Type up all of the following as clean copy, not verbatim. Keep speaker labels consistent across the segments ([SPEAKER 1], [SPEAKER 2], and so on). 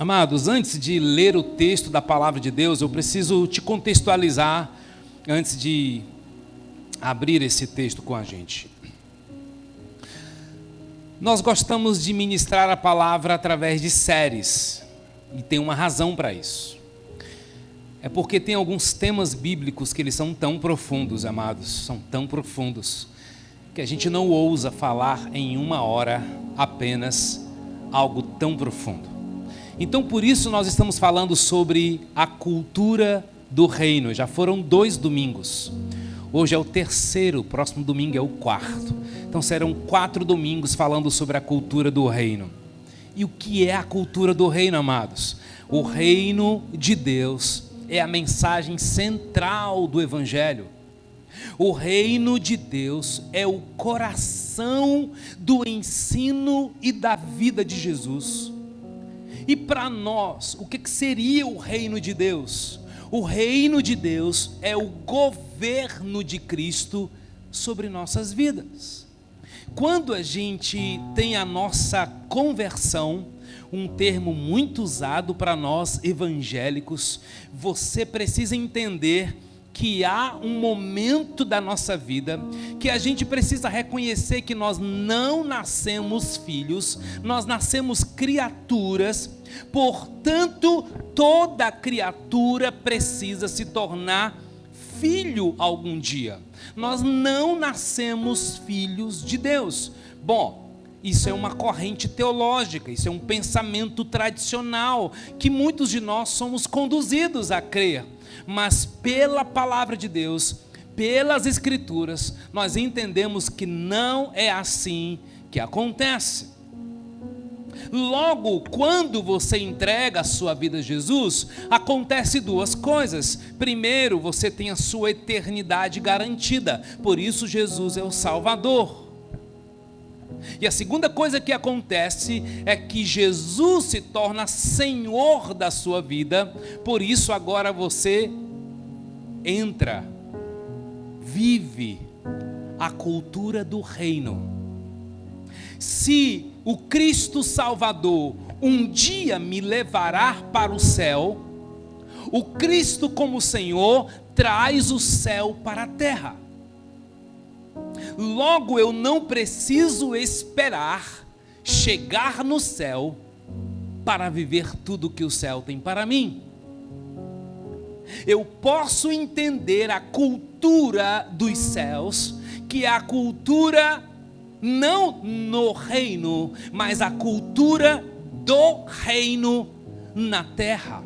[SPEAKER 1] Amados, antes de ler o texto da palavra de Deus, eu preciso te contextualizar antes de abrir esse texto com a gente. Nós gostamos de ministrar a palavra através de séries, e tem uma razão para isso. É porque tem alguns temas bíblicos que eles são tão profundos, amados, são tão profundos, que a gente não ousa falar em uma hora apenas algo tão profundo. Então, por isso nós estamos falando sobre a cultura do reino. Já foram 2 domingos. Hoje é o 3º, o próximo domingo é o 4º. Então serão 4 domingos falando sobre a cultura do reino. E o que é a cultura do reino, amados? O reino de Deus é a mensagem central do Evangelho. O reino de Deus é o coração do ensino e da vida de Jesus. E para nós, o que seria o reino de Deus? O reino de Deus é o governo de Cristo sobre nossas vidas. Quando a gente tem a nossa conversão, um termo muito usado para nós evangélicos, você precisa entender que há um momento da nossa vida que a gente precisa reconhecer que nós não nascemos filhos, nós nascemos criaturas, portanto, toda criatura precisa se tornar filho algum dia. Nós não nascemos filhos de Deus. Bom, isso é uma corrente teológica, isso é um pensamento tradicional, que muitos de nós somos conduzidos a crer. Mas pela palavra de Deus, pelas Escrituras, nós entendemos que não é assim que acontece. Logo, quando você entrega a sua vida a Jesus, acontece 2 coisas. Primeiro, você tem a sua eternidade garantida, por isso Jesus é o Salvador. E a segunda coisa que acontece é que Jesus se torna Senhor da sua vida, por isso agora você entra, vive a cultura do reino. Se o Cristo Salvador um dia me levará para o céu, o Cristo como Senhor traz o céu para a terra. Logo, eu não preciso esperar chegar no céu para viver tudo que o céu tem para mim. Eu posso entender a cultura dos céus, que é a cultura não no reino, mas a cultura do reino na terra.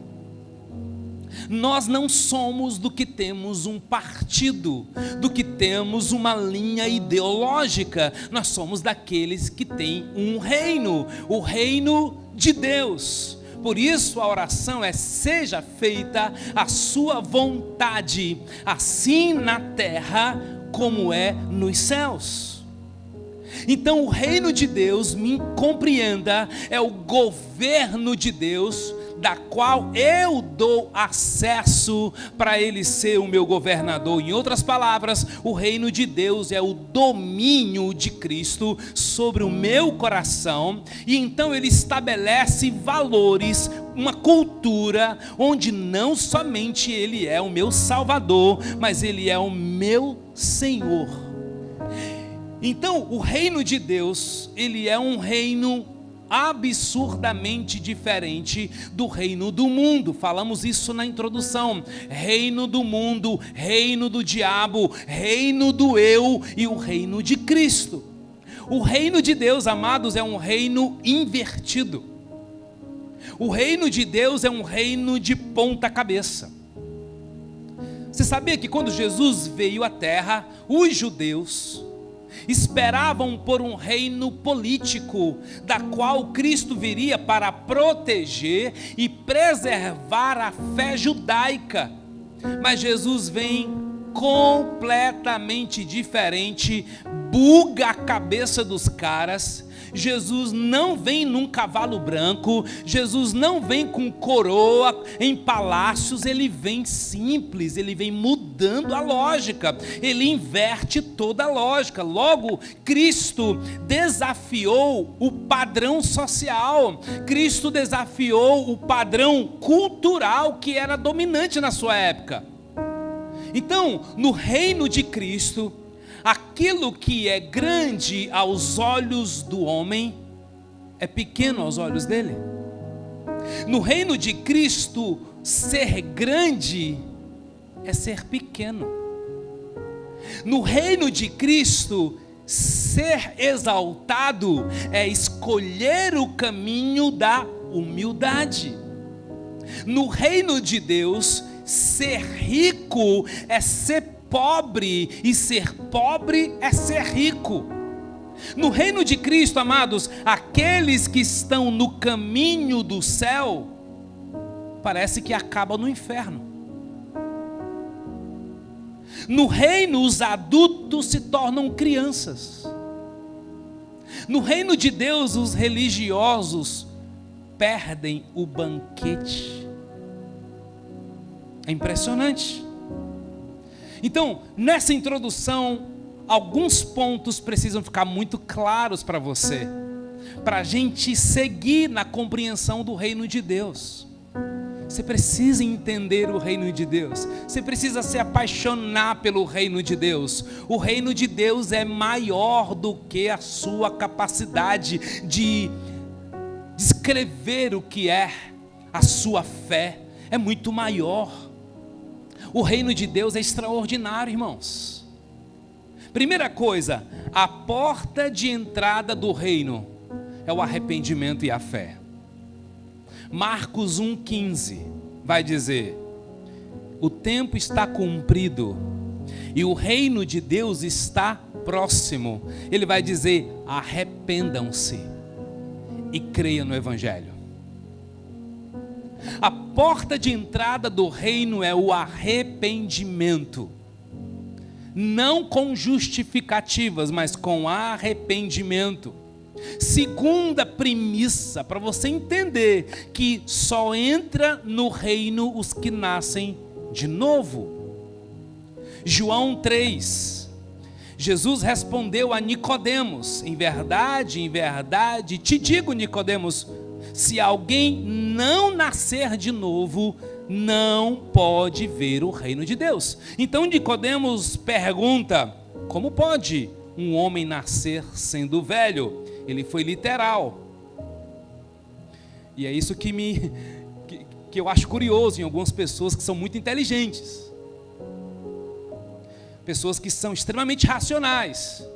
[SPEAKER 1] Nós não somos do que temos um partido, do que temos uma linha ideológica. Nós somos daqueles que têm um reino, o reino de Deus. Por isso a oração é: seja feita a sua vontade, assim na terra como é nos céus. Então o reino de Deus, me compreenda, é o governo de Deus, da qual eu dou acesso para ele ser o meu governador. Em outras palavras, o reino de Deus é o domínio de Cristo sobre o meu coração, e então ele estabelece valores, uma cultura, onde não somente ele é o meu Salvador, mas ele é o meu Senhor. Então, o reino de Deus, ele é um reino absurdamente diferente do reino do mundo. Falamos isso na introdução. Reino do mundo, reino do diabo, reino do eu e o reino de Cristo. O reino de Deus, amados, é um reino invertido. O reino de Deus é um reino de ponta cabeça. Você sabia que quando Jesus veio à terra, os judeus esperavam por um reino político, da qual Cristo viria para proteger e preservar a fé judaica. Mas Jesus vem completamente diferente, buga a cabeça dos caras, Jesus não vem num cavalo branco, Jesus não vem com coroa em palácios, ele vem simples, ele vem mudando a lógica, ele inverte toda a lógica. Logo, Cristo desafiou o padrão social, Cristo desafiou o padrão cultural que era dominante na sua época. Então, no reino de Cristo, aquilo que é grande aos olhos do homem é pequeno aos olhos dele. No reino de Cristo, ser grande é ser pequeno. No reino de Cristo, ser exaltado é escolher o caminho da humildade. No reino de Deus, ser rico é ser pobre, e ser pobre é ser rico. No reino de Cristo, amados, aqueles que estão no caminho do céu, parece que acabam no inferno. No reino, os adultos se tornam crianças. No reino de Deus, os religiosos perdem o banquete. É impressionante. Então, nessa introdução, alguns pontos precisam ficar muito claros para você, para a gente seguir na compreensão do reino de Deus. Você precisa entender o reino de Deus, você precisa se apaixonar pelo reino de Deus. O reino de Deus é maior do que a sua capacidade de descrever o que é a sua fé, é muito maior. O reino de Deus é extraordinário, irmãos. Primeira coisa, a porta de entrada do reino é o arrependimento e a fé. Marcos 1,15 vai dizer: o tempo está cumprido e o reino de Deus está próximo. Ele vai dizer: arrependam-se e creiam no Evangelho. A porta de entrada do reino é o arrependimento. Não com justificativas, mas com arrependimento. Segunda premissa, para você entender que só entra no reino os que nascem de novo. João 3, Jesus respondeu a Nicodemos: em verdade, te digo, Nicodemos, se alguém não nascer de novo, não pode ver o reino de Deus. Então Nicodemos pergunta: como pode um homem nascer sendo velho? Ele foi literal. E é isso que eu acho curioso em algumas pessoas que são muito inteligentes. Pessoas que são extremamente racionais.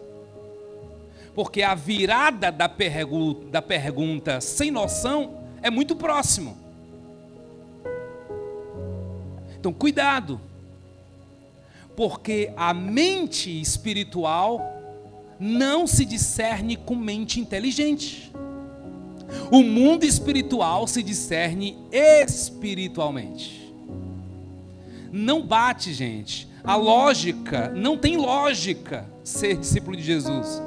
[SPEAKER 1] Porque a virada da pergunta sem noção é muito próximo. Então, cuidado. Porque a mente espiritual não se discerne com mente inteligente. O mundo espiritual se discerne espiritualmente. Não bate, gente. A lógica, não tem lógica ser discípulo de Jesus.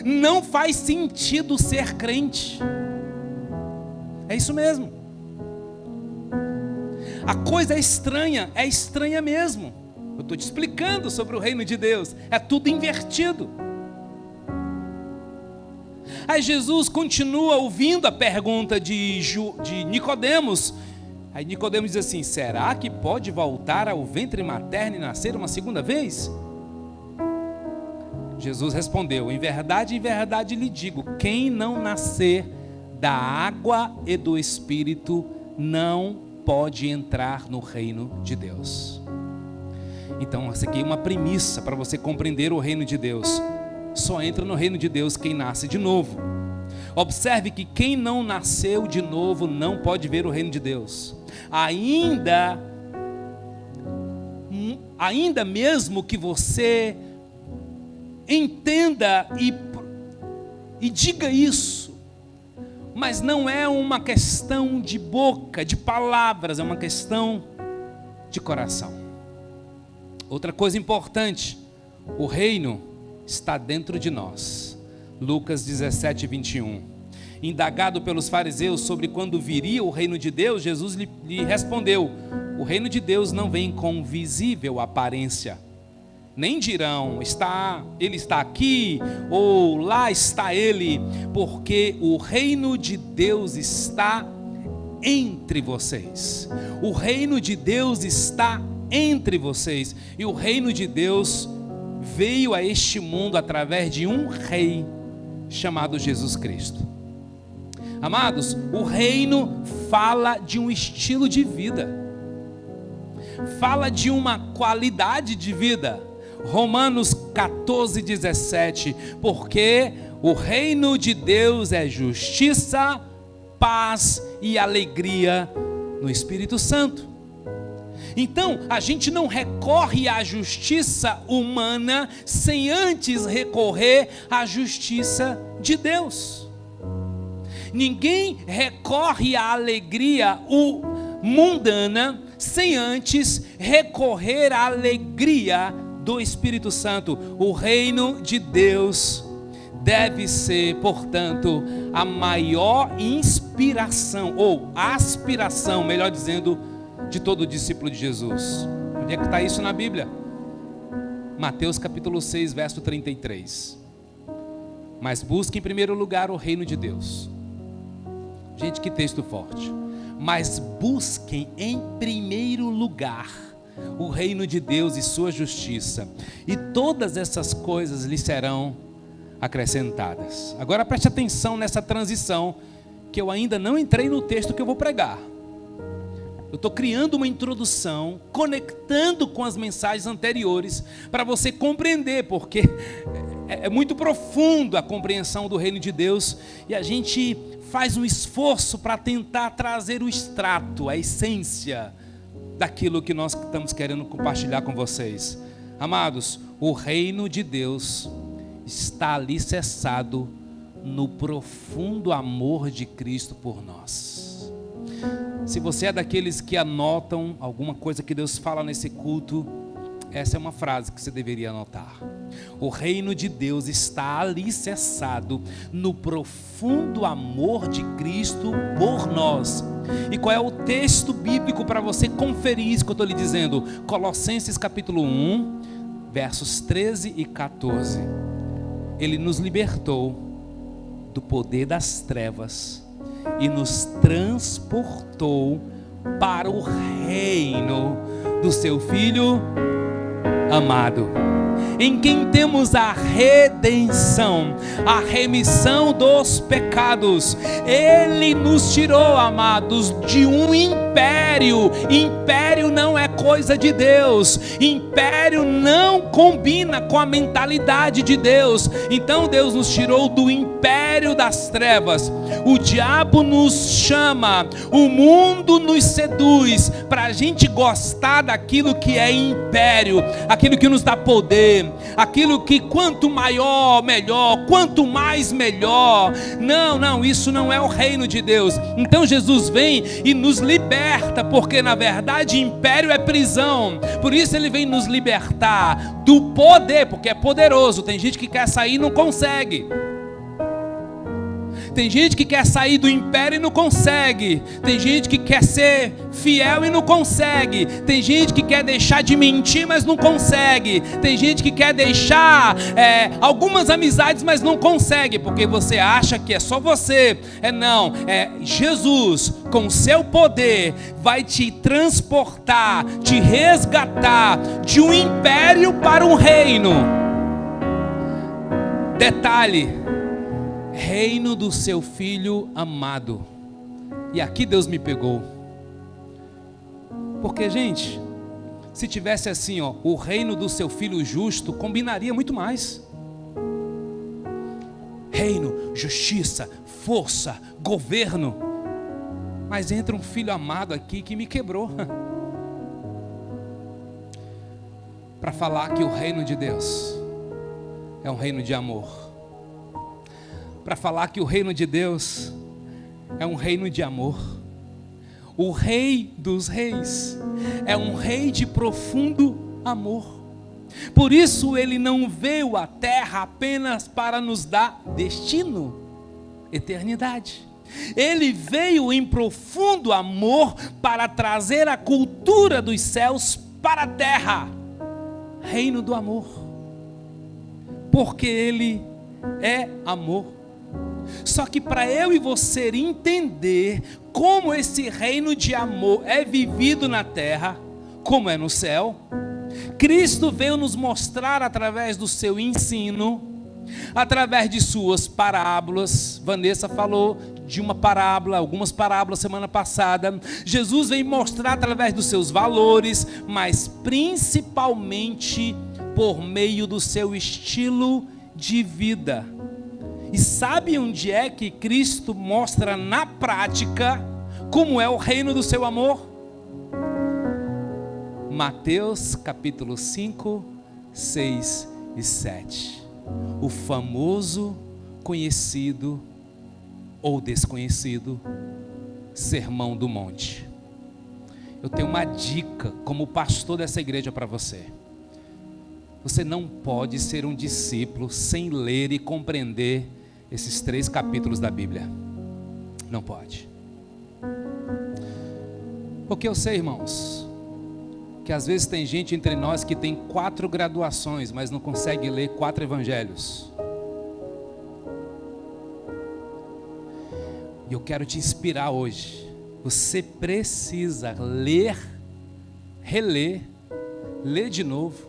[SPEAKER 1] Não faz sentido ser crente. É isso mesmo. A coisa é estranha mesmo. Eu estou te explicando sobre o reino de Deus. É tudo invertido. Aí Jesus continua ouvindo a pergunta de Nicodemos. Aí Nicodemos diz assim: será que pode voltar ao ventre materno e nascer uma segunda vez? Jesus respondeu: em verdade lhe digo, quem não nascer da água e do Espírito não pode entrar no reino de Deus. Então essa aqui é uma premissa para você compreender o reino de Deus. Só entra no reino de Deus quem nasce de novo. Observe que quem não nasceu de novo não pode ver o reino de Deus. Ainda mesmo que você entenda e diga isso, mas não é uma questão de boca, de palavras, é uma questão de coração. Outra coisa importante: o reino está dentro de nós. Lucas 17, 21. Indagado pelos fariseus sobre quando viria o reino de Deus, Jesus lhe respondeu: o reino de Deus não vem com visível aparência. Nem dirão, ele está aqui, ou lá está ele, porque o reino de Deus está entre vocês. O reino de Deus está entre vocês. E o reino de Deus veio a este mundo através de um rei chamado Jesus Cristo. Amados, o reino fala de um estilo de vida, fala de uma qualidade de vida. Romanos 14, 17, porque o reino de Deus é justiça, paz e alegria no Espírito Santo. Então, a gente não recorre à justiça humana sem antes recorrer à justiça de Deus. Ninguém recorre à alegria mundana sem antes recorrer à alegria do Espírito Santo. O reino de Deus deve ser, portanto, a maior inspiração, ou aspiração, melhor dizendo, de todo discípulo de Jesus. Onde é que está isso na Bíblia? Mateus capítulo 6, verso 33. Mas busque em primeiro lugar o reino de Deus. Gente, que texto forte. Mas busquem em primeiro lugar o reino de Deus e sua justiça, e todas essas coisas lhe serão acrescentadas. Agora preste atenção nessa transição, que eu ainda não entrei no texto que eu vou pregar. Eu estou criando uma introdução, conectando com as mensagens anteriores, para você compreender, porque é muito profundo a compreensão do reino de Deus, e a gente faz um esforço para tentar trazer o extrato, a essência daquilo que nós estamos querendo compartilhar com vocês. Amados, o reino de Deus está alicerçado no profundo amor de Cristo por nós. Se você é daqueles que anotam alguma coisa que Deus fala nesse culto, essa é uma frase que você deveria anotar. O reino de Deus está alicerçado no profundo amor de Cristo por nós. E qual é o texto bíblico para você conferir isso que eu estou lhe dizendo? Colossenses capítulo 1, versos 13 e 14. Ele nos libertou do poder das trevas e nos transportou para o reino do seu Filho amado, em quem temos a redenção, a remissão dos pecados. Ele nos tirou, amados, de um império. Império não é coisa de Deus. Império não combina com a mentalidade de Deus. Então Deus nos tirou do império das trevas. O diabo nos chama, o mundo nos seduz para a gente gostar daquilo que é império, aquilo que nos dá poder, aquilo que quanto maior, melhor, quanto mais, melhor. Não, isso não é o reino de Deus. Então Jesus vem e nos liberta, porque na verdade império é prisão. Por isso ele vem nos libertar do poder, porque é poderoso. Tem gente que quer sair e não consegue. Tem gente que quer sair do império e não consegue. Tem gente que quer ser fiel e não consegue. Tem gente que quer deixar de mentir, mas não consegue. Tem gente que quer deixar algumas amizades, mas não consegue, porque você acha que é só você. Não, Jesus, com seu poder, vai te transportar, te resgatar de um império para um reino. Detalhe: reino do seu Filho amado. E aqui Deus me pegou, porque, gente, se tivesse assim, o reino do seu Filho justo, combinaria muito mais. Reino, justiça, força, governo. Mas entra um filho amado aqui que me quebrou, para falar que o reino de Deus é um reino de amor, para falar que o reino de Deus é um reino de amor. O Rei dos Reis é um rei de profundo amor. Por isso ele não veio à terra apenas para nos dar destino, eternidade. Ele veio em profundo amor para trazer a cultura dos céus para a terra, reino do amor, porque ele é amor. Só que para eu e você entender como esse reino de amor é vivido na terra, como é no céu, Cristo veio nos mostrar através do seu ensino, através de suas parábolas. Vanessa falou de uma parábola, algumas parábolas semana passada. Jesus veio mostrar através dos seus valores, mas principalmente por meio do seu estilo de vida. E sabe onde é que Cristo mostra na prática como é o reino do seu amor? Mateus capítulo 5, 6 e 7. O famoso, conhecido ou desconhecido Sermão do Monte. Eu tenho uma dica como pastor dessa igreja para você. Você não pode ser um discípulo sem ler e compreender esses 3 capítulos da Bíblia. Não pode. Porque eu sei, irmãos, que às vezes tem gente entre nós que tem 4 graduações, mas não consegue ler 4 evangelhos. E eu quero te inspirar hoje. Você precisa ler, reler, ler de novo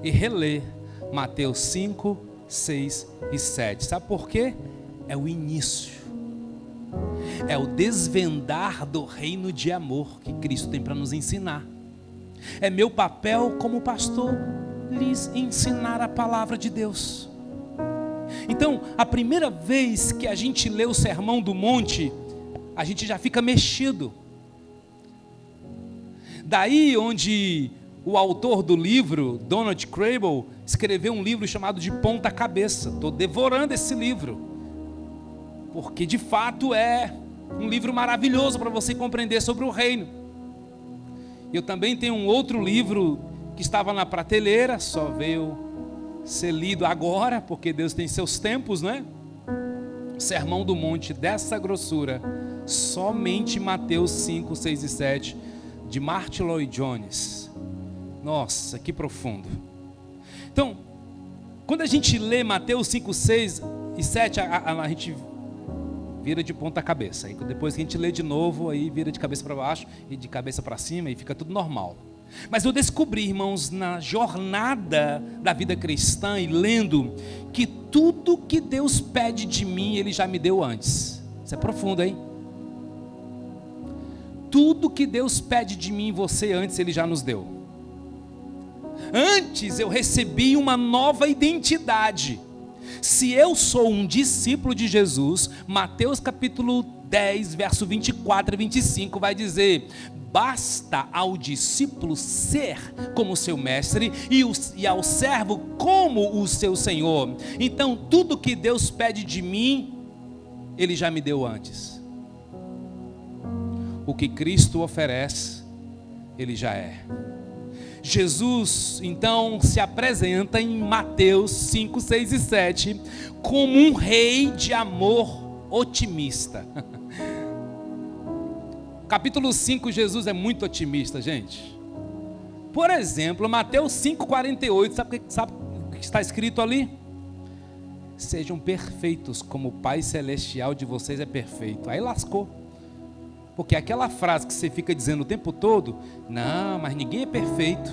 [SPEAKER 1] e reler Mateus 5, 6 e 7. Sabe por quê? É o início. É o desvendar do reino de amor que Cristo tem para nos ensinar. É meu papel como pastor lhes ensinar a palavra de Deus. Então, a primeira vez que a gente lê o Sermão do Monte, a gente já fica mexido. Daí onde o autor do livro, Donald Crable, escreveu um livro chamado De Ponta Cabeça. Estou devorando esse livro, porque de fato é um livro maravilhoso para você compreender sobre o reino. Eu também tenho um outro livro que estava na prateleira, só veio ser lido agora, porque Deus tem seus tempos, né? Sermão do Monte, dessa grossura, somente Mateus 5, 6 e 7, de Martyn Lloyd-Jones. Nossa, que profundo. Então, quando a gente lê Mateus 5, 6 e 7, a gente vira de ponta cabeça. Aí depois que a gente lê de novo, aí vira de cabeça para baixo e de cabeça para cima e fica tudo normal. Mas eu descobri, irmãos, na jornada da vida cristã e lendo, que tudo que Deus pede de mim, Ele já me deu antes. Isso é profundo, hein? Tudo que Deus pede de mim e você antes, Ele já nos deu. Antes eu recebi uma nova identidade. Se eu sou um discípulo de Jesus, Mateus capítulo 10, verso 24 e 25 vai dizer: basta ao discípulo ser como seu mestre e ao servo como o seu senhor. Então tudo que Deus pede de mim, Ele já me deu antes. O que Cristo oferece, Ele já é. Jesus, então, se apresenta em Mateus 5, 6 e 7 como um rei de amor otimista. Capítulo 5, Jesus é muito otimista, gente. Por exemplo, Mateus 5, 48, sabe o que está escrito ali? Sejam perfeitos como o Pai Celestial de vocês é perfeito. Aí lascou. Porque aquela frase que você fica dizendo o tempo todo, não, mas ninguém é perfeito.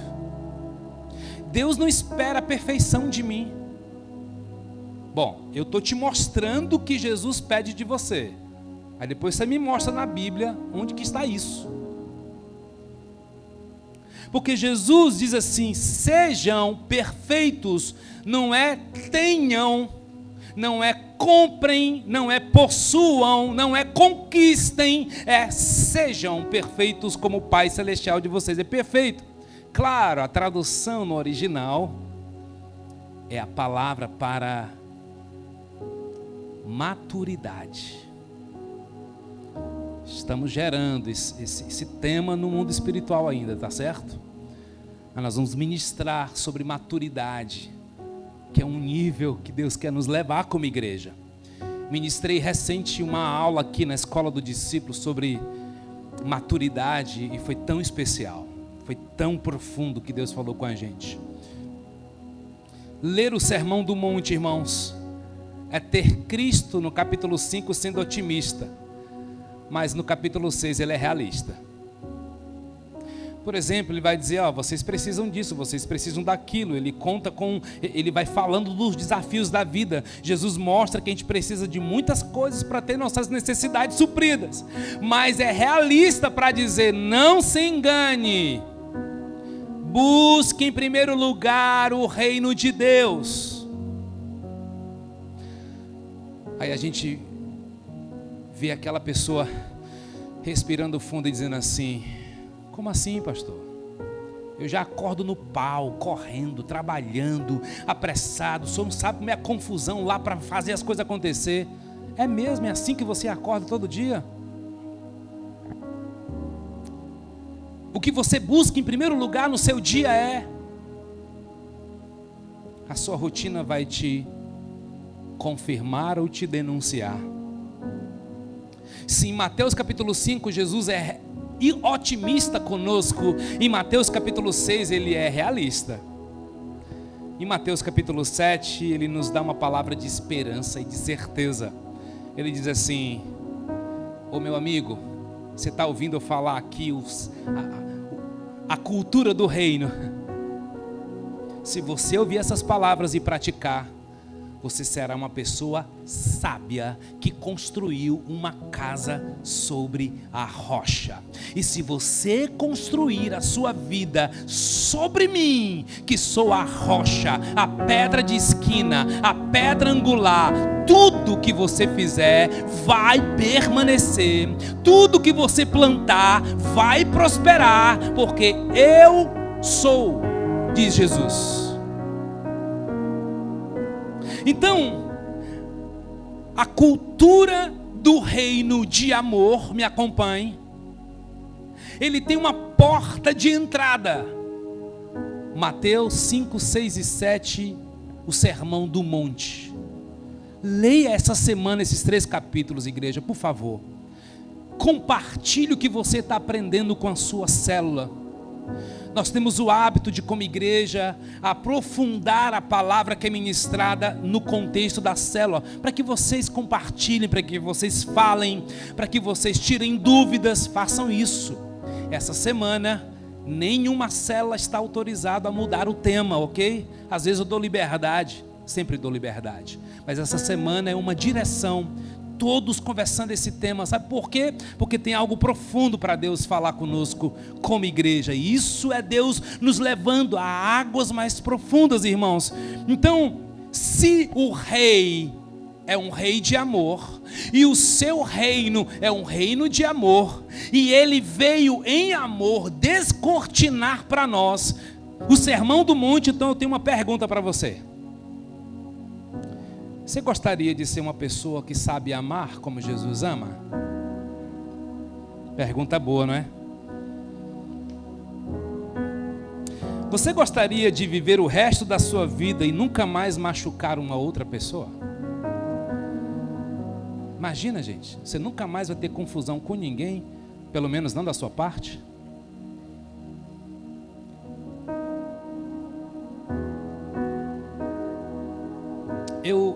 [SPEAKER 1] Deus não espera a perfeição de mim. Bom, eu estou te mostrando o que Jesus pede de você. Aí depois você me mostra na Bíblia onde que está isso. Porque Jesus diz assim: sejam perfeitos, não é tenham, não é comprem, não é possuam, não é conquistem, é sejam perfeitos como o Pai Celestial de vocês é perfeito. Claro, a tradução no original é a palavra para maturidade. Estamos gerando esse tema no mundo espiritual ainda, tá certo? Mas nós vamos ministrar sobre maturidade, que é um nível que Deus quer nos levar como igreja. Ministrei recente uma aula aqui na Escola do Discípulo sobre maturidade e foi tão especial, foi tão profundo que Deus falou com a gente. Ler o Sermão do Monte, irmãos, é ter Cristo no capítulo 5 sendo otimista, mas no capítulo 6 ele é realista. Por exemplo, ele vai dizer, vocês precisam disso, vocês precisam daquilo. Ele vai falando dos desafios da vida. Jesus mostra que a gente precisa de muitas coisas para ter nossas necessidades supridas, mas é realista para dizer, não se engane, busque em primeiro lugar o reino de Deus. Aí a gente vê aquela pessoa respirando fundo e dizendo assim, como assim, pastor? Eu já acordo no pau, correndo, trabalhando, apressado, o senhor não sabe minha confusão lá para fazer as coisas acontecer. É mesmo? É assim que você acorda todo dia? O que você busca em primeiro lugar no seu dia é... A sua rotina vai te confirmar ou te denunciar. Se em Mateus capítulo 5 Jesus é otimista conosco, em Mateus capítulo 6 ele é realista. Em Mateus capítulo 7 ele nos dá uma palavra de esperança e de certeza. Ele diz assim, meu amigo, você está ouvindo eu falar aqui a cultura do reino. Se você ouvir essas palavras e praticar, você será uma pessoa sábia que construiu uma casa sobre a rocha. E se você construir a sua vida sobre mim, que sou a rocha, a pedra de esquina, a pedra angular, tudo que você fizer vai permanecer, tudo que você plantar vai prosperar, porque eu sou, diz Jesus. Então, a cultura do reino de amor, me acompanhe, ele tem uma porta de entrada. Mateus 5, 6 e 7, o Sermão do Monte. Leia essa semana esses 3 capítulos, igreja, por favor. Compartilhe o que você está aprendendo com a sua célula. Nós temos o hábito de, como igreja, aprofundar a palavra que é ministrada no contexto da célula, para que vocês compartilhem, para que vocês falem, para que vocês tirem dúvidas, façam isso. Essa semana, nenhuma célula está autorizada a mudar o tema, ok? Às vezes eu dou liberdade, sempre dou liberdade, mas essa semana é uma direção, todos conversando esse tema, sabe por quê? Porque tem algo profundo para Deus falar conosco como igreja, e isso é Deus nos levando a águas mais profundas, irmãos. Então, se o rei é um rei de amor, e o seu reino é um reino de amor, e ele veio em amor descortinar para nós o Sermão do Monte, então eu tenho uma pergunta para você. Você gostaria de ser uma pessoa que sabe amar como Jesus ama? Pergunta boa, não é? Você gostaria de viver o resto da sua vida e nunca mais machucar uma outra pessoa? Imagina, gente, você nunca mais vai ter confusão com ninguém, pelo menos não da sua parte.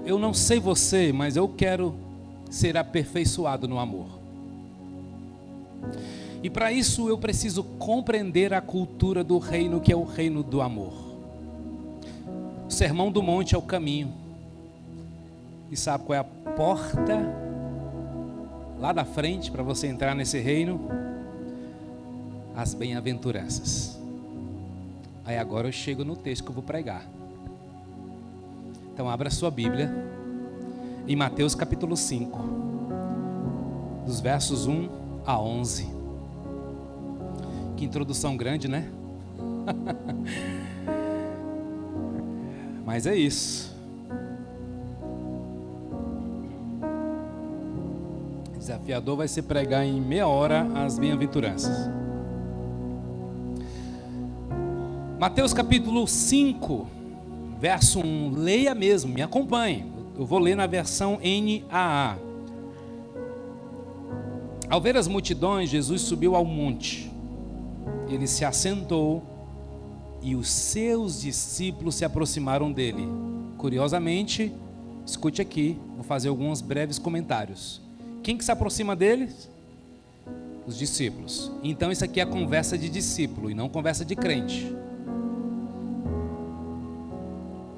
[SPEAKER 1] Eu não sei você, mas eu quero ser aperfeiçoado no amor. E para isso eu preciso compreender a cultura do reino, que é o reino do amor. O Sermão do Monte é o caminho. E sabe qual é a porta lá da frente para você entrar nesse reino? As bem-aventuranças. Aí agora eu chego no texto que eu vou pregar. Então abra sua Bíblia em Mateus capítulo 5, dos versos 1 a 11. Que introdução grande, né? Mas é isso. Desafiador vai ser pregar em meia hora as bem-aventuranças. Mateus capítulo 5, verso 1, leia mesmo, me acompanhe. Eu vou ler na versão NAA. Ao ver as multidões, Jesus subiu ao monte. Ele se assentou e os seus discípulos se aproximaram dele. Curiosamente, escute aqui, vou fazer alguns breves comentários. Quem que se aproxima deles? Os discípulos. Então isso aqui é conversa de discípulo e não conversa de crente.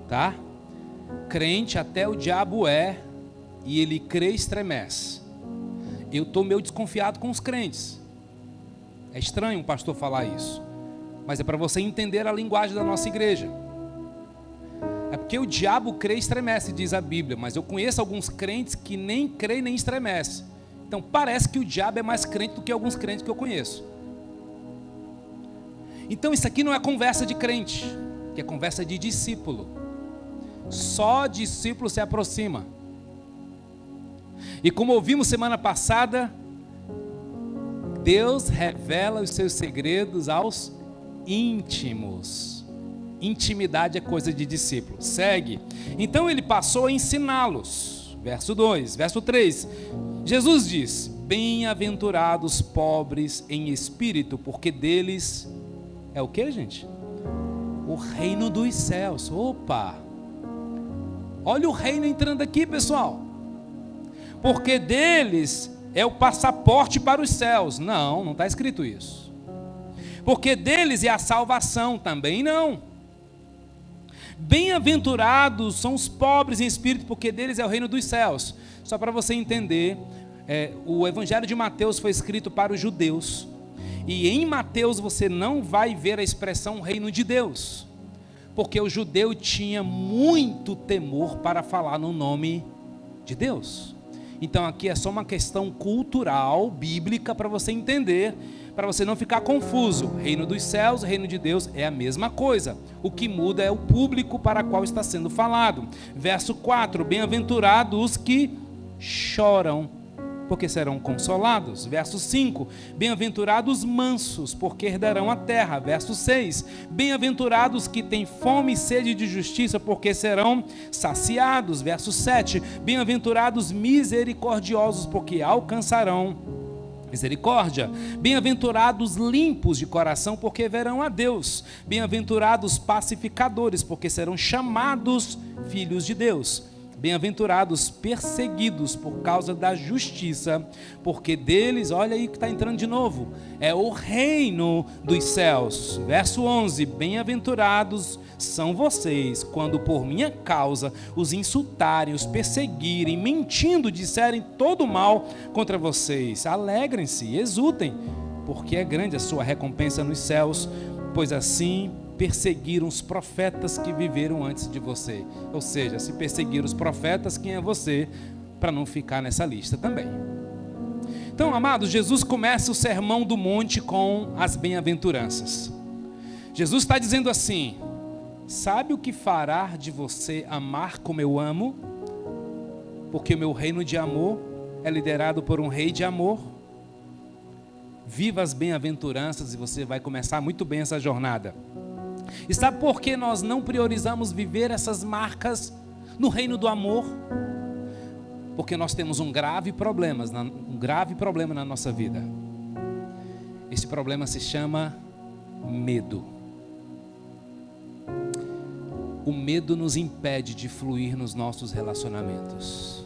[SPEAKER 1] Tá? Crente até o diabo é, e ele crê e estremece. Eu estou meio desconfiado com os crentes. É estranho um pastor falar isso, mas é para você entender a linguagem da nossa igreja. É porque o diabo crê e estremece, diz a Bíblia, mas eu conheço alguns crentes que nem crê nem estremece. Então parece que o diabo é mais crente do que alguns crentes que eu conheço. Então isso aqui não é conversa de crente, que é conversa de discípulo. Só discípulo se aproxima. E como ouvimos semana passada, Deus revela os seus segredos aos íntimos. Intimidade é coisa de discípulo. Segue. Então ele passou a ensiná-los. Verso 2, verso 3. Jesus diz: bem-aventurados pobres em espírito, porque deles é o que, gente? O reino dos céus. Opa! Olha o reino entrando aqui, pessoal. Porque deles é o passaporte para os céus. Não está escrito isso. Porque deles é a salvação. Também não. Bem-aventurados são os pobres em espírito, porque deles é o reino dos céus. Só para você entender, o Evangelho de Mateus foi escrito para os judeus. E em Mateus você não vai ver a expressão reino de Deus, porque o judeu tinha muito temor para falar no nome de Deus. Então aqui é só uma questão cultural, bíblica, para você entender, para você não ficar confuso. Reino dos céus, reino de Deus é a mesma coisa. O que muda é o público para qual está sendo falado. Verso 4, bem-aventurados os que choram, porque serão consolados. Verso 5, bem-aventurados os mansos, porque herdarão a terra. Verso 6, bem-aventurados que têm fome e sede de justiça, porque serão saciados. Verso 7, bem-aventurados misericordiosos, porque alcançarão misericórdia. Bem-aventurados limpos de coração, porque verão a Deus. Bem-aventurados pacificadores, porque serão chamados filhos de Deus. Bem-aventurados perseguidos por causa da justiça, porque deles, olha aí que está entrando de novo, é o reino dos céus. Verso 11, bem-aventurados são vocês, quando por minha causa os insultarem, os perseguirem, mentindo, disserem todo mal contra vocês. Alegrem-se e exultem, porque é grande a sua recompensa nos céus, pois assim perseguiram os profetas que viveram antes de você. Ou seja, se perseguiram os profetas, quem é você para não ficar nessa lista também? Então, amados, Jesus começa o sermão do monte com as bem-aventuranças. Jesus está dizendo assim: sabe o que fará de você amar como eu amo? Porque o meu reino de amor é liderado por um rei de amor. Viva as bem-aventuranças e você vai começar muito bem essa jornada. E sabe por que nós não priorizamos viver essas marcas no reino do amor? Porque nós temos um grave problema na nossa vida. Esse problema se chama medo. O medo nos impede de fluir nos nossos relacionamentos.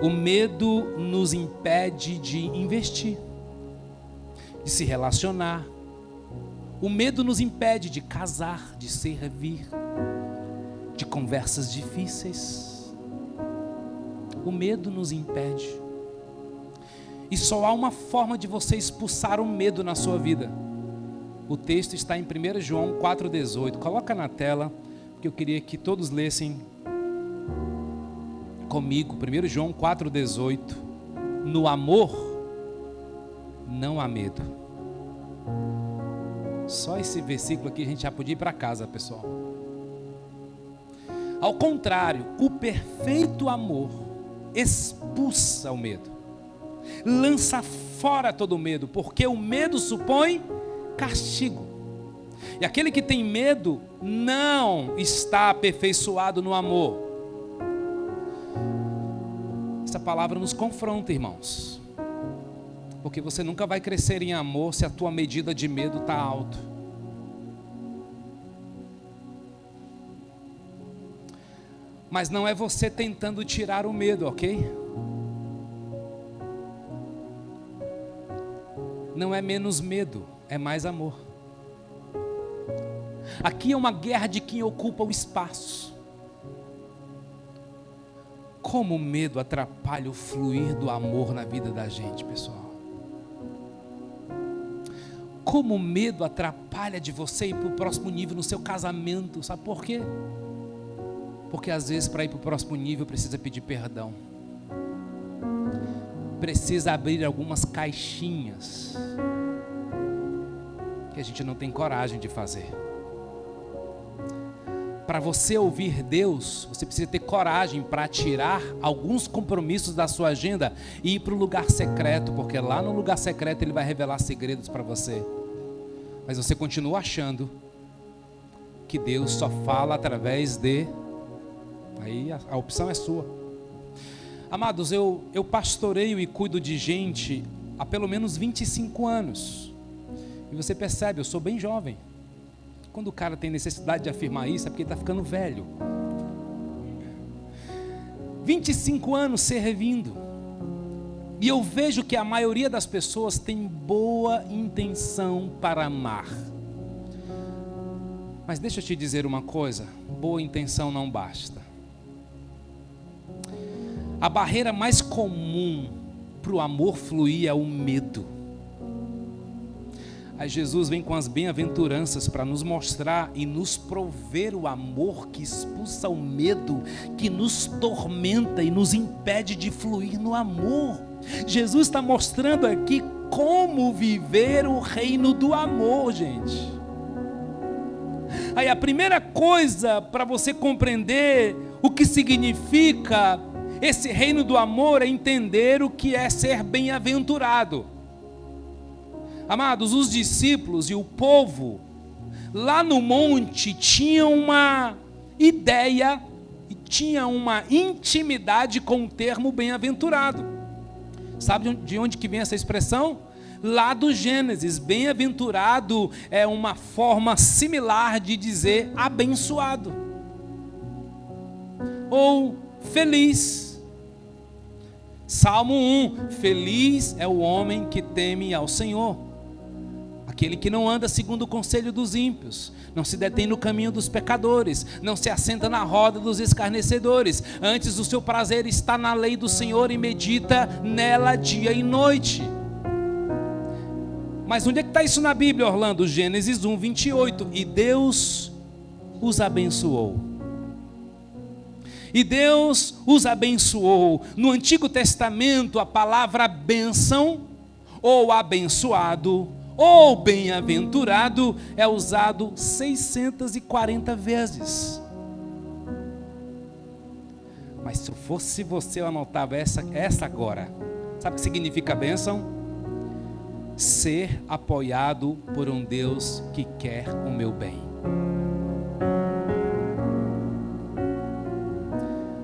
[SPEAKER 1] O medo nos impede de investir, de se relacionar. O medo nos impede de casar, de servir, de conversas difíceis. O medo nos impede. E só há uma forma de você expulsar o medo na sua vida. O texto está em 1 João 4,18. Coloca na tela, porque eu queria que todos lessem comigo. 1 João 4,18. No amor não há medo. Só esse versículo aqui a gente já podia ir para casa, pessoal. Ao contrário, o perfeito amor expulsa o medo, lança fora todo o medo, porque o medo supõe castigo. E aquele que tem medo não está aperfeiçoado no amor. Essa palavra nos confronta, irmãos. Porque você nunca vai crescer em amor se a tua medida de medo está alta. Mas não é você tentando tirar o medo, ok? Não é menos medo, é mais amor. Aqui é uma guerra de quem ocupa o espaço. Como o medo atrapalha o fluir do amor na vida da gente, pessoal. Como o medo atrapalha de você ir para o próximo nível no seu casamento. Sabe por quê? Porque às vezes para ir para o próximo nível precisa pedir perdão. Precisa abrir algumas caixinhas que a gente não tem coragem de fazer. Para você ouvir Deus, você precisa ter coragem para tirar alguns compromissos da sua agenda e ir para o lugar secreto, porque lá no lugar secreto Ele vai revelar segredos para você. Mas você continua achando que Deus só fala através de... Aí a opção é sua. Amados, eu pastoreio e cuido de gente há pelo menos 25 anos. E você percebe, eu sou bem jovem. Quando o cara tem necessidade de afirmar isso, é porque ele está ficando velho. 25 anos servindo. E eu vejo que a maioria das pessoas tem boa intenção para amar. Mas deixa eu te dizer uma coisa, boa intenção não basta. A barreira mais comum para o amor fluir é o medo. Aí Jesus vem com as bem-aventuranças para nos mostrar e nos prover o amor que expulsa o medo, que nos tormenta e nos impede de fluir no amor. Jesus está mostrando aqui como viver o reino do amor, gente. Aí a primeira coisa para você compreender o que significa esse reino do amor é entender o que é ser bem-aventurado. Amados, os discípulos e o povo lá no monte tinham uma ideia e tinham uma intimidade com o termo bem-aventurado. Sabe de onde que vem essa expressão? Lá do Gênesis. Bem-aventurado é uma forma similar de dizer abençoado ou feliz. Salmo 1, feliz é o homem que teme ao Senhor, aquele que não anda segundo o conselho dos ímpios, não se detém no caminho dos pecadores, não se assenta na roda dos escarnecedores, antes o seu prazer está na lei do Senhor e medita nela dia e noite. Mas onde é que está isso na Bíblia, Orlando? Gênesis 1, 28, e Deus os abençoou. E Deus os abençoou. No Antigo Testamento, a palavra bênção, ou abençoado, ou bem-aventurado, é usado 640 vezes. Mas se eu fosse você, eu anotava essa agora. Sabe o que significa bênção? Ser apoiado por um Deus que quer o meu bem.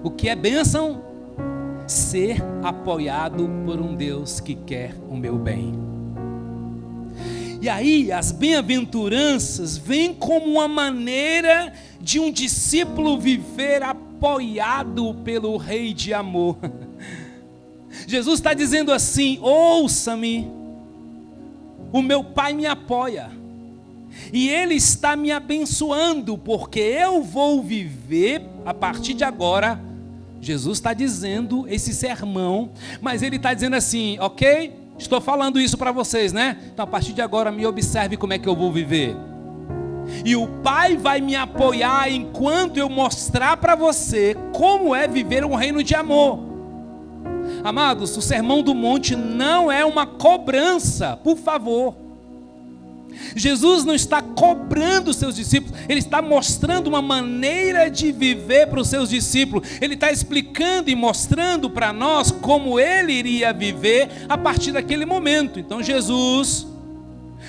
[SPEAKER 1] O que é bênção? Ser apoiado por um Deus que quer o meu bem. E aí as bem-aventuranças vêm como uma maneira de um discípulo viver apoiado pelo Rei de amor. Jesus está dizendo assim: ouça-me, o meu Pai me apoia. E Ele está me abençoando, porque eu vou viver a partir de agora. Jesus está dizendo esse sermão, mas Ele está dizendo assim, ok? Estou falando isso para vocês, né? Então a partir de agora me observe como é que eu vou viver. E o Pai vai me apoiar enquanto eu mostrar para você como é viver um reino de amor. Amados, o Sermão do Monte não é uma cobrança, por favor. Jesus não está cobrando os seus discípulos, Ele está mostrando uma maneira de viver para os seus discípulos. Ele está explicando e mostrando para nós como Ele iria viver a partir daquele momento. Então Jesus,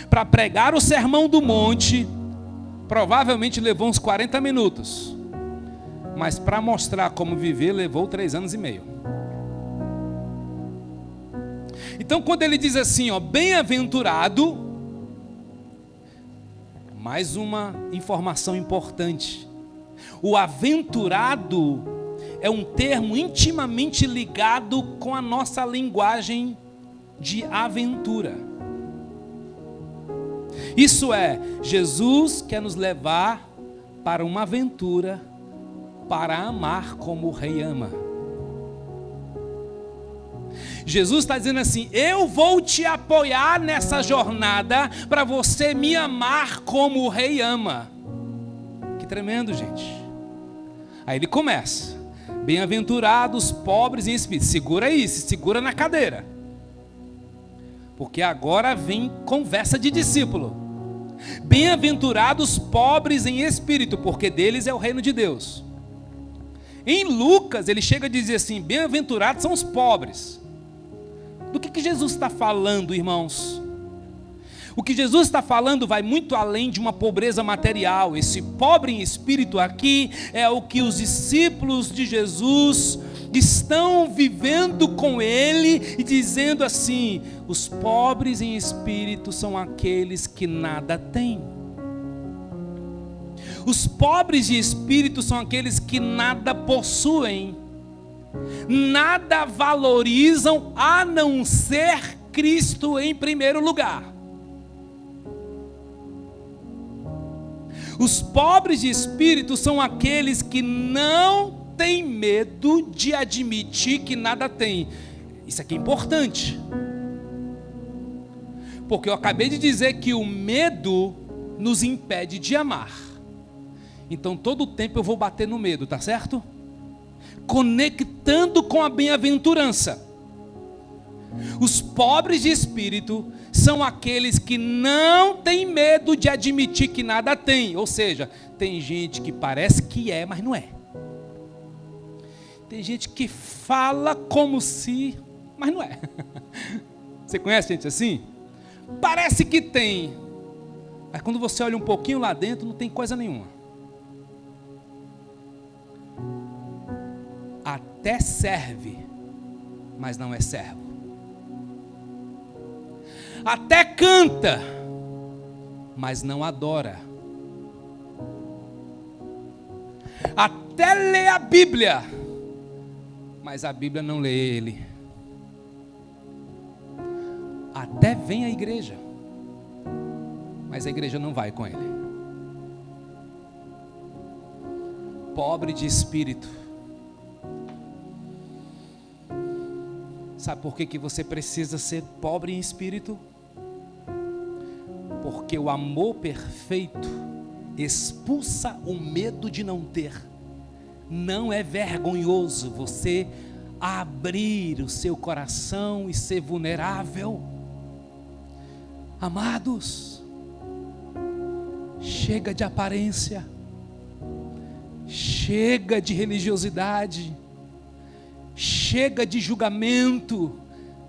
[SPEAKER 1] para pregar o Sermão do Monte, Provavelmente levou uns 40 minutos. Mas para mostrar como viver, levou 3 anos e meio. Então, quando ele diz assim, ó, bem-aventurado, mais uma informação importante. O aventurado é um termo intimamente ligado com a nossa linguagem de aventura. Isso é, Jesus quer nos levar para uma aventura, para amar como o Rei ama. Jesus está dizendo assim, eu vou te apoiar nessa jornada para você me amar como o Rei ama. Que tremendo, gente. Aí ele começa, bem-aventurados pobres em espírito. Segura aí, se segura na cadeira. Porque agora vem conversa de discípulo. Bem-aventurados pobres em espírito, porque deles é o reino de Deus. Em Lucas, ele chega a dizer assim, bem-aventurados são os pobres. Do que Jesus está falando, irmãos? O que Jesus está falando vai muito além de uma pobreza material. Esse pobre em espírito aqui é o que os discípulos de Jesus estão vivendo com ele e dizendo assim, os pobres em espírito são aqueles que nada têm. Os pobres de espírito são aqueles que nada possuem, nada valorizam a não ser Cristo em primeiro lugar. Os pobres de espírito são aqueles que não têm medo de admitir que nada tem. Isso aqui é importante, porque eu acabei de dizer que o medo nos impede de amar. Então todo o tempo eu vou bater no medo, tá certo? Conectando com a bem-aventurança. Os pobres de espírito são aqueles que não têm medo de admitir que nada tem. Ou seja, tem gente que parece que é, mas não é. Tem gente que fala como se, mas não é. Você conhece gente assim? Parece que tem, mas quando você olha um pouquinho lá dentro, não tem coisa nenhuma. Até serve, mas não é servo. Até canta, mas não adora. Até lê a Bíblia, mas a Bíblia não lê ele. Até vem à igreja, mas a igreja não vai com ele. Pobre de espírito. Sabe por que você precisa ser pobre em espírito? Porque o amor perfeito expulsa o medo de não ter. Não é vergonhoso você abrir o seu coração e ser vulnerável. Amados, chega de aparência, chega de religiosidade, chega de julgamento,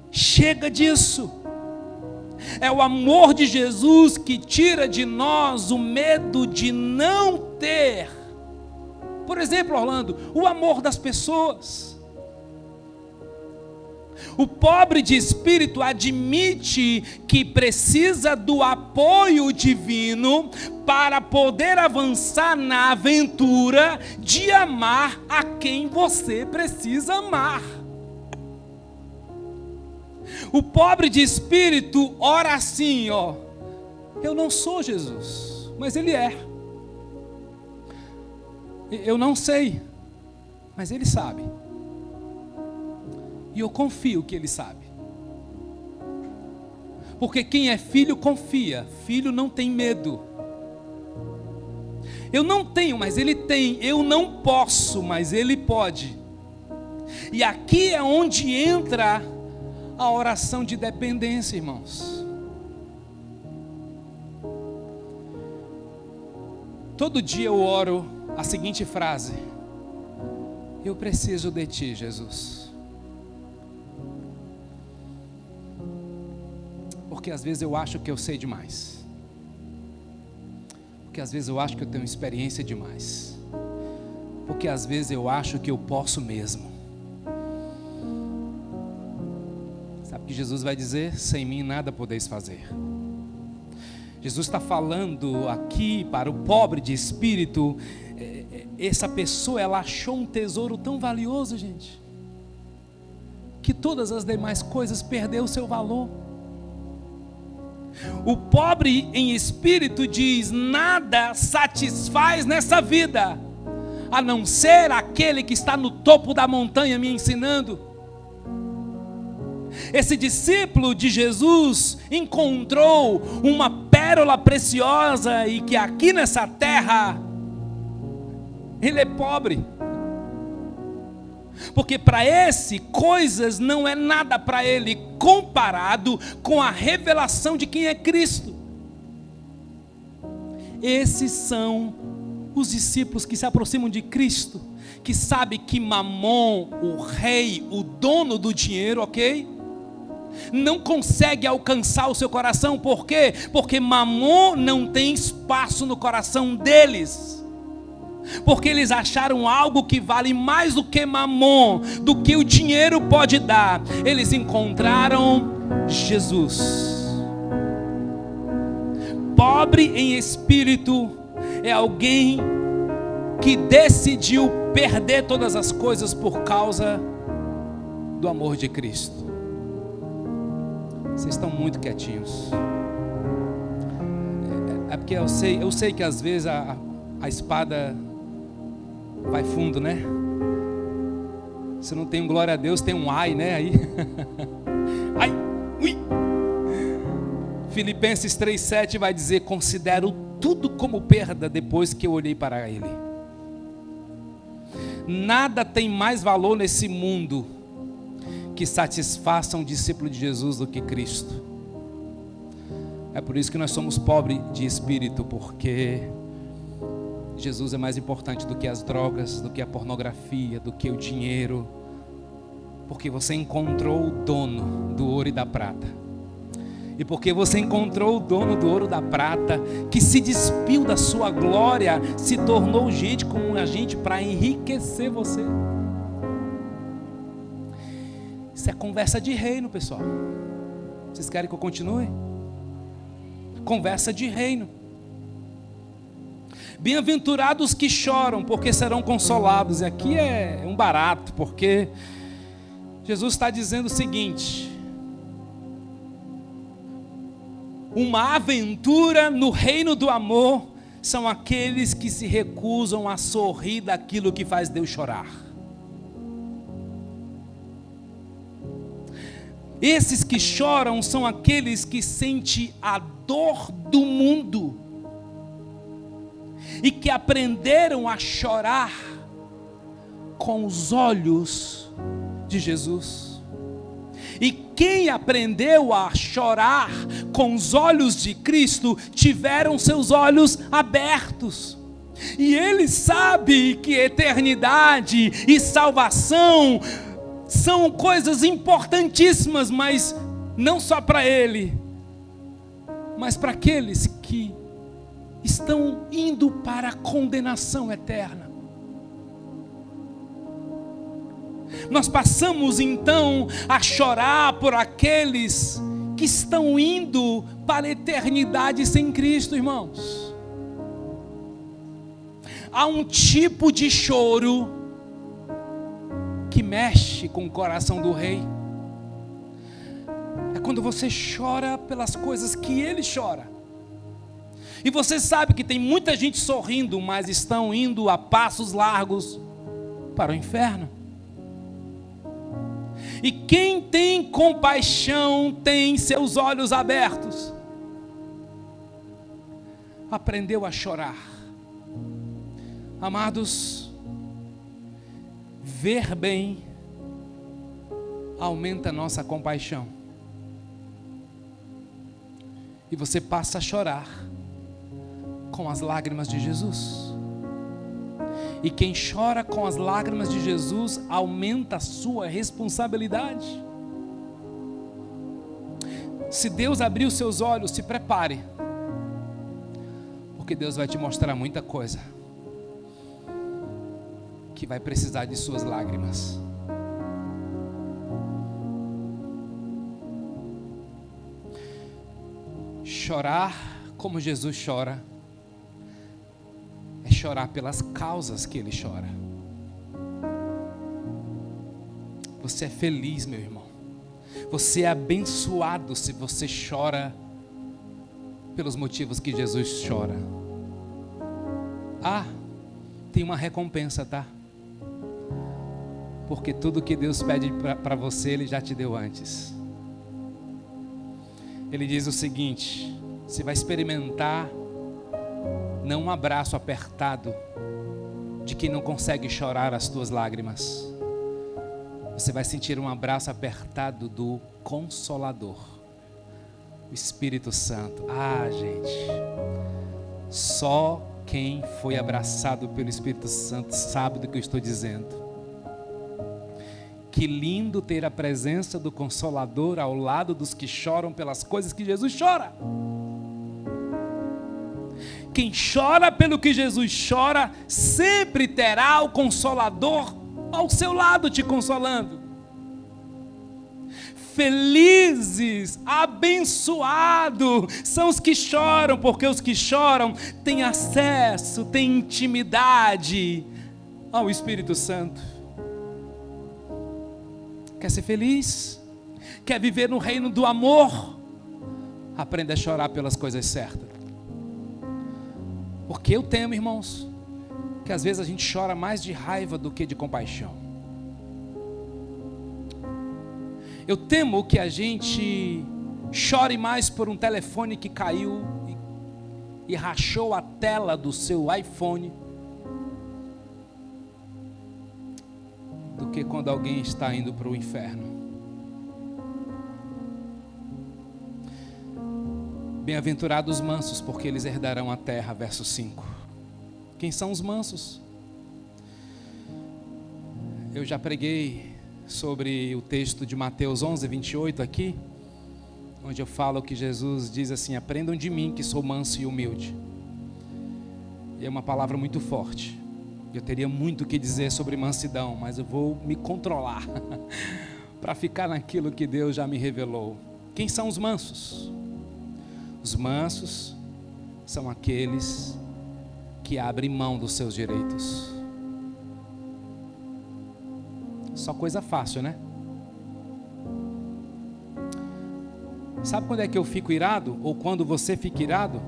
[SPEAKER 1] chega disso. É o amor de Jesus que tira de nós o medo de não ter. Por exemplo, Orlando, o amor das pessoas. O pobre de espírito admite que precisa do apoio divino para poder avançar na aventura de amar a quem você precisa amar. O pobre de espírito ora assim, ó, eu não sou Jesus, mas Ele é. Eu não sei, mas Ele sabe. E eu confio que Ele sabe. Porque quem é filho confia. Filho não tem medo. Eu não tenho, mas Ele tem. Eu não posso, mas Ele pode. E aqui é onde entra a oração de dependência, irmãos. Todo dia eu oro a seguinte frase: eu preciso de Ti, Jesus. Porque às vezes eu acho que eu sei demais. Porque às vezes eu acho que eu tenho experiência demais. Porque às vezes eu acho que eu posso mesmo. Sabe o que Jesus vai dizer? Sem mim nada podeis fazer. Jesus está falando aqui para o pobre de espírito. Essa pessoa, ela achou um tesouro tão valioso, gente, que todas as demais coisas perdeu o seu valor. O pobre em espírito diz: nada satisfaz nessa vida, a não ser aquele que está no topo da montanha me ensinando. Esse discípulo de Jesus encontrou uma pérola preciosa e que aqui nessa terra ele é pobre. Porque para esse, coisas não é nada para ele comparado com a revelação de quem é Cristo. Esses são os discípulos que se aproximam de Cristo, que sabe que Mamon, o rei, o dono do dinheiro, ok? Não consegue alcançar o seu coração. Por quê? Porque Mamon não tem espaço no coração deles. Porque eles acharam algo que vale mais do que Mamon, do que o dinheiro pode dar. Eles encontraram Jesus. Pobre em espírito é alguém que decidiu perder todas as coisas por causa do amor de Cristo. Vocês estão muito quietinhos. É porque eu sei que às vezes a espada vai fundo, né? Se não tem um glória a Deus, tem um ai, né? Aí. Ai, ui. Filipenses 3,7 vai dizer: considero tudo como perda depois que eu olhei para Ele. Nada tem mais valor nesse mundo que satisfaça um discípulo de Jesus do que Cristo. É por isso que nós somos pobres de espírito, porque Jesus é mais importante do que as drogas, do que a pornografia, do que o dinheiro. Porque você encontrou o dono do ouro e da prata. E porque você encontrou o dono do ouro e da prata, que se despiu da sua glória, se tornou gente como a gente para enriquecer você. Isso é conversa de reino, pessoal. Vocês querem que eu continue? Conversa de reino. Bem-aventurados que choram, porque serão consolados. E aqui é um barato, porque Jesus está dizendo o seguinte: uma aventura no reino do amor são aqueles que se recusam a sorrir daquilo que faz Deus chorar. Esses que choram são aqueles que sentem a dor do mundo e que aprenderam a chorar com os olhos de Jesus. E quem aprendeu a chorar com os olhos de Cristo, tiveram seus olhos abertos. E ele sabe que eternidade e salvação são coisas importantíssimas, mas não só para ele, mas para aqueles que estão indo para a condenação eterna. Nós passamos então a chorar por aqueles que estão indo para a eternidade sem Cristo, irmãos. Há um tipo de choro que mexe com o coração do rei. É quando você chora pelas coisas que ele chora. E você sabe que tem muita gente sorrindo, mas estão indo a passos largos para o inferno. E quem tem compaixão tem seus olhos abertos. Aprendeu a chorar. Amados, ver bem aumenta a nossa compaixão. E você passa a chorar com as lágrimas de Jesus. E quem chora com as lágrimas de Jesus aumenta a sua responsabilidade. Se Deus abrir os seus olhos, se prepare, Porque Deus vai te mostrar muita coisa que vai precisar de suas lágrimas. Chorar como Jesus chora é chorar pelas causas que Ele chora. Você é feliz, meu irmão. Você é abençoado se você chora pelos motivos que Jesus chora. Tem uma recompensa, tá? Porque tudo que Deus pede para você, Ele já te deu antes. Ele diz o seguinte: você vai experimentar não um abraço apertado de quem não consegue chorar as tuas lágrimas. Você vai sentir um abraço apertado do Consolador, o Espírito Santo. Gente, só quem foi abraçado pelo Espírito Santo sabe do que eu estou dizendo. Que lindo ter a presença do Consolador ao lado dos que choram pelas coisas que Jesus chora. Quem chora pelo que Jesus chora, sempre terá o Consolador ao seu lado te consolando. Felizes, abençoados são os que choram, porque os que choram têm acesso, têm intimidade ao Espírito Santo. Quer ser feliz? Quer viver no reino do amor? Aprenda a chorar pelas coisas certas. Porque eu temo, irmãos, que às vezes a gente chora mais de raiva do que de compaixão. Eu temo que a gente chore mais por um telefone que caiu e rachou a tela do seu iPhone do que quando alguém está indo para o inferno. Bem-aventurados os mansos, porque eles herdarão a terra, verso 5. Quem são os mansos? Eu já preguei sobre o texto de Mateus 11, 28 aqui, onde eu falo que Jesus diz assim: aprendam de mim que sou manso e humilde. E é uma palavra muito forte. Eu teria muito o que dizer sobre mansidão, mas eu vou me controlar para ficar naquilo que Deus já me revelou. Quem são os mansos? Os mansos são aqueles que abrem mão dos seus direitos. Só coisa fácil, né? Sabe quando é que eu fico irado? Ou quando você fica irado?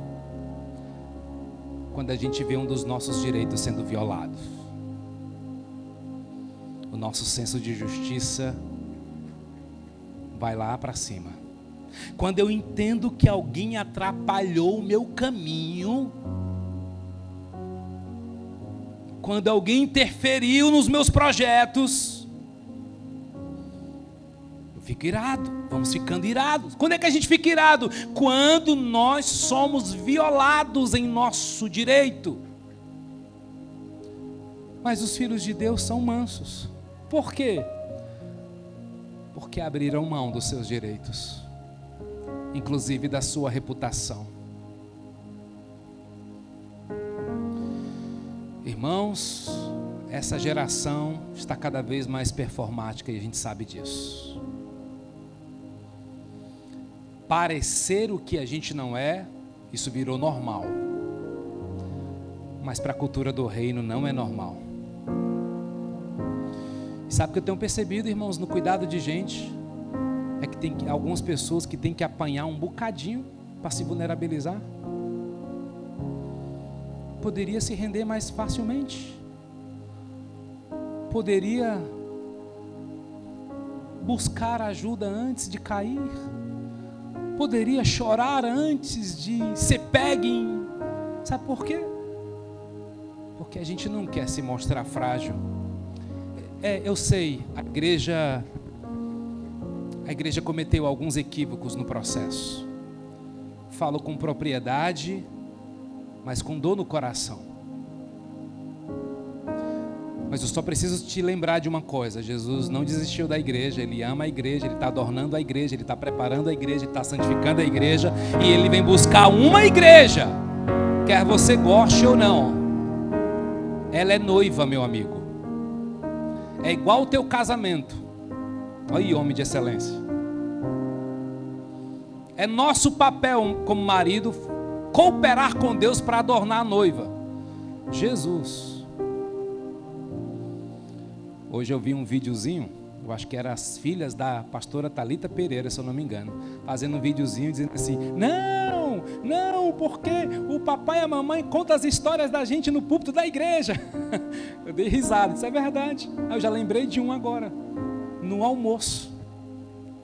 [SPEAKER 1] Quando a gente vê um dos nossos direitos sendo violado. O nosso senso de justiça vai lá para cima. Quando eu entendo que alguém atrapalhou o meu caminho, quando alguém interferiu nos meus projetos, eu fico irado. Vamos ficando irados. Quando é que a gente fica irado? Quando nós somos violados em nosso direito. Mas os filhos de Deus são mansos. Por quê? Porque abriram mão dos seus direitos, inclusive da sua reputação. Irmãos, essa geração está cada vez mais performática e a gente sabe disso. Parecer o que a gente não é, isso virou normal. Mas para a cultura do reino não é normal. E sabe o que eu tenho percebido, irmãos, no cuidado de gente? É que tem algumas pessoas que têm que apanhar um bocadinho para se vulnerabilizar. Poderia se render mais facilmente. Poderia buscar ajuda antes de cair. Poderia chorar antes de ser pego em... Sabe por quê? Porque a gente não quer se mostrar frágil. Eu sei, a igreja cometeu alguns equívocos no processo. Falo com propriedade, mas com dor no coração. Mas eu só preciso te lembrar de uma coisa: Jesus não desistiu da igreja, Ele ama a igreja, Ele está adornando a igreja, Ele está preparando a igreja, Ele está santificando a igreja, e Ele vem buscar uma igreja quer você goste ou não, ela é noiva, meu amigo. É igual o teu casamento. Olha aí, homem de excelência. É nosso papel como marido cooperar com Deus para adornar a noiva. Jesus. Hoje eu vi um videozinho, eu acho que era as filhas da pastora Thalita Pereira, se eu não me engano, fazendo um videozinho dizendo assim: não, porque o papai e a mamãe contam as histórias da gente no púlpito da igreja. Eu dei risada, isso é verdade. Aí eu já lembrei de um agora, no almoço.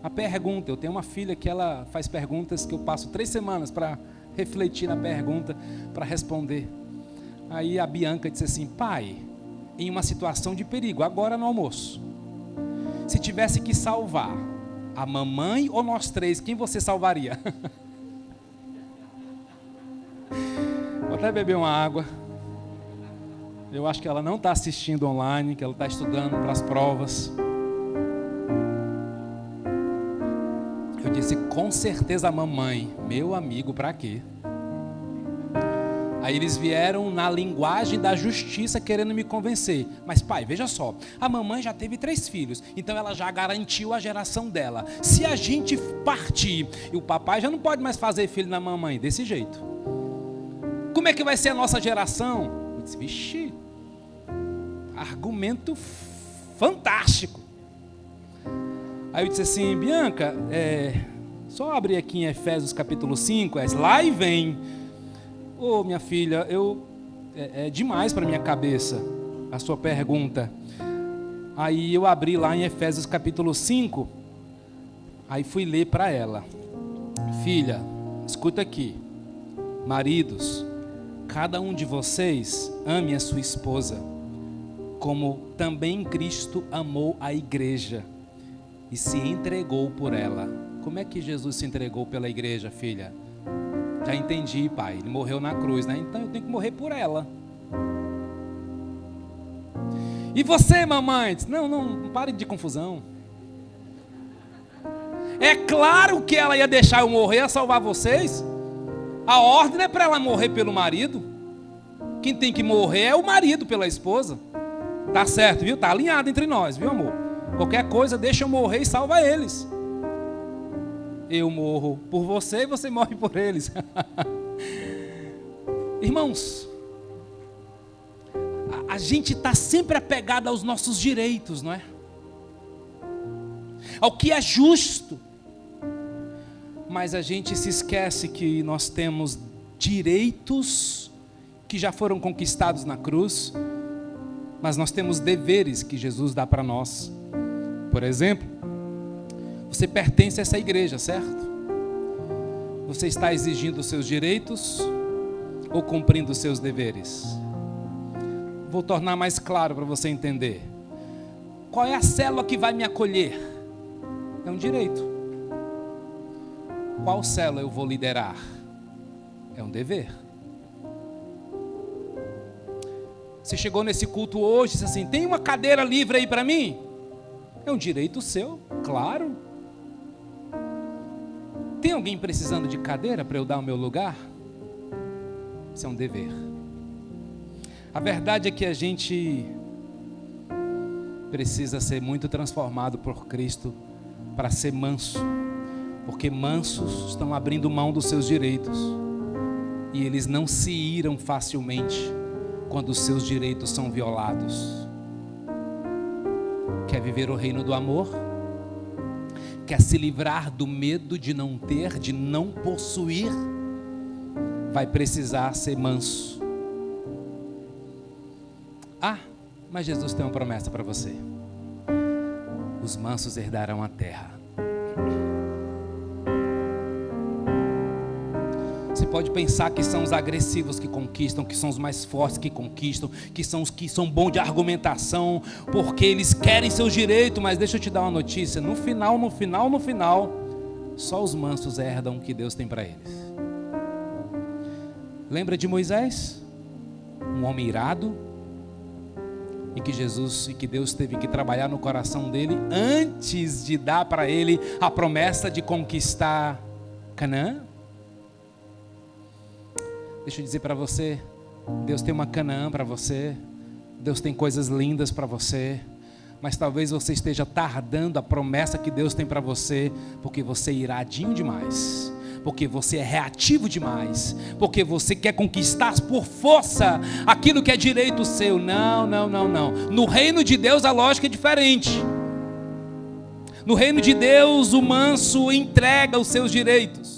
[SPEAKER 1] A pergunta, eu tenho uma filha que ela faz perguntas que eu passo 3 semanas para refletir na pergunta, para responder. Aí a Bianca disse assim: pai, em uma situação de perigo, agora no almoço, se tivesse que salvar a mamãe ou nós 3, quem você salvaria? Vou até beber uma água. Eu acho que ela não está assistindo online, que ela está estudando para as provas. Eu disse: com certeza a mamãe. Meu amigo, para quê? Aí eles vieram na linguagem da justiça querendo me convencer. Mas pai, veja só, a mamãe já teve 3 filhos, então ela já garantiu a geração dela. Se a gente partir, e o papai já não pode mais fazer filho na mamãe, desse jeito, como é que vai ser a nossa geração? Eu disse: vixe, argumento fantástico. Aí eu disse assim: Bianca, só abrir aqui em Efésios capítulo 5, lá e vem. Ô, minha filha, é demais para minha cabeça a sua pergunta. Aí eu abri lá em Efésios capítulo 5, aí fui ler para ela: filha, escuta aqui, maridos, cada um de vocês ame a sua esposa, como também Cristo amou a igreja e se entregou por ela. Como é que Jesus se entregou pela igreja, filha? Já entendi, pai, ele morreu na cruz, né? Então eu tenho que morrer por ela. E você, mamãe? Não pare de confusão. É claro que ela ia deixar eu morrer a salvar vocês. A ordem não é para ela morrer pelo marido. Quem tem que morrer é o marido pela esposa. Tá certo, viu? Tá alinhado entre nós, viu, amor? Qualquer coisa, deixa eu morrer e salva eles. Eu morro por você e você morre por eles. Irmãos, a gente está sempre apegado aos nossos direitos, não é? Ao que é justo. Mas a gente se esquece que nós temos direitos que já foram conquistados na cruz, mas nós temos deveres que Jesus dá para nós. Por exemplo, você pertence a essa igreja, certo? Você está exigindo os seus direitos ou cumprindo os seus deveres? Vou tornar mais claro para você entender. Qual é a célula que vai me acolher? É um direito. Qual célula eu vou liderar? É um dever. Você chegou nesse culto hoje e disse assim: tem uma cadeira livre aí para mim? É um direito seu, claro. Tem alguém precisando de cadeira para eu dar o meu lugar? Isso é um dever. A verdade é que a gente precisa ser muito transformado por Cristo para ser manso, porque mansos estão abrindo mão dos seus direitos e eles não se iram facilmente quando os seus direitos são violados. Quer viver o reino do amor? Quer se livrar do medo de não ter, de não possuir? Vai precisar ser manso. Ah, mas Jesus tem uma promessa para você: os mansos herdarão a terra. Você pode pensar que são os agressivos que conquistam, que são os mais fortes que conquistam, que são os que são bons de argumentação, porque eles querem seus direitos, mas deixa eu te dar uma notícia: no final, só os mansos herdam o que Deus tem para eles. Lembra de Moisés? Um homem irado, e que Deus teve que trabalhar no coração dele antes de dar para ele a promessa de conquistar Canaã. Deixa eu dizer para você, Deus tem uma Canaã para você, Deus tem coisas lindas para você, mas talvez você esteja tardando a promessa que Deus tem para você, porque você é iradinho demais, porque você é reativo demais, porque você quer conquistar por força aquilo que é direito seu. Não. No reino de Deus a lógica é diferente. No reino de Deus o manso entrega os seus direitos.